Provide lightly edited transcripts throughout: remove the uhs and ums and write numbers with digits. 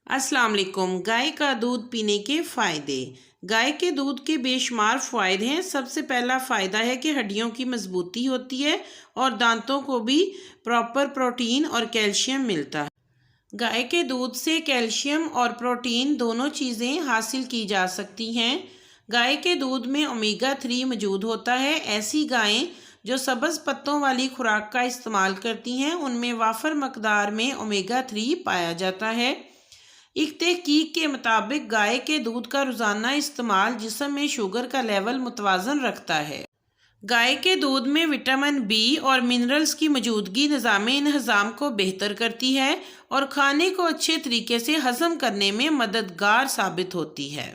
السلام علیکم۔ گائے کا دودھ پینے کے فائدے۔ گائے کے دودھ کے بے شمار فوائد ہیں۔ سب سے پہلا فائدہ ہے کہ ہڈیوں کی مضبوطی ہوتی ہے اور دانتوں کو بھی پراپر پروٹین اور کیلشیم ملتا ہے۔ گائے کے دودھ سے کیلشیم اور پروٹین دونوں چیزیں حاصل کی جا سکتی ہیں۔ گائے کے دودھ میں اومیگا 3 موجود ہوتا ہے۔ ایسی گائیں جو سبز پتوں والی خوراک کا استعمال کرتی ہیں ان میں وافر مقدار میں اومیگا 3 پایا جاتا ہے۔ ایک تحقیق کے مطابق گائے کے دودھ کا روزانہ استعمال جسم میں شوگر کا لیول متوازن رکھتا ہے۔ گائے کے دودھ میں وٹامن بی اور منرلز کی موجودگی نظام انہضام کو بہتر کرتی ہے اور کھانے کو اچھے طریقے سے ہضم کرنے میں مددگار ثابت ہوتی ہے۔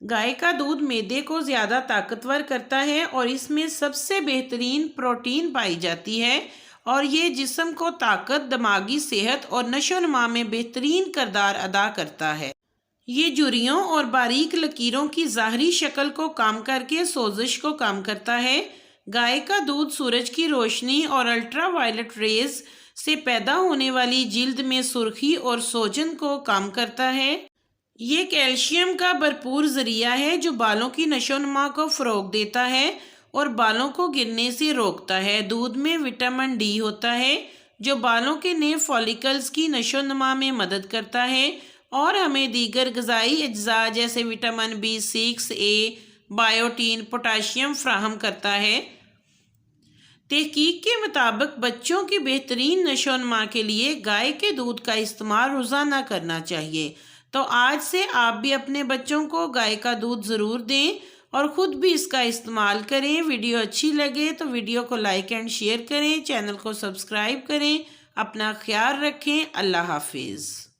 گائے کا دودھ معدے کو زیادہ طاقتور کرتا ہے اور اس میں سب سے بہترین پروٹین پائی جاتی ہے اور یہ جسم کو طاقت، دماغی صحت اور نشو و نما میں بہترین کردار ادا کرتا ہے۔ یہ جھریوں اور باریک لکیروں کی ظاہری شکل کو کم کر کے سوزش کو کم کرتا ہے۔ گائے کا دودھ سورج کی روشنی اور الٹرا وائلٹ ریز سے پیدا ہونے والی جلد میں سرخی اور سوجن کو کم کرتا ہے۔ یہ کیلشیم کا بھرپور ذریعہ ہے جو بالوں کی نشو و نما کو فروغ دیتا ہے اور بالوں کو گرنے سے روکتا ہے۔ دودھ میں وٹامن ڈی ہوتا ہے جو بالوں کے نئے فالیکلز کی نشو و نما میں مدد کرتا ہے اور ہمیں دیگر غذائی اجزاء جیسے وٹامن B6، A، بائیوٹین، پوٹاشیم فراہم کرتا ہے۔ تحقیق کے مطابق بچوں کی بہترین نشو و نما کے لیے گائے کے دودھ کا استعمال روزانہ کرنا چاہیے۔ تو آج سے آپ بھی اپنے بچوں کو گائے کا دودھ ضرور دیں اور خود بھی اس کا استعمال کریں۔ ویڈیو اچھی لگے تو ویڈیو کو لائک اینڈ شیئر کریں، چینل کو سبسکرائب کریں۔ اپنا خیال رکھیں۔ اللہ حافظ۔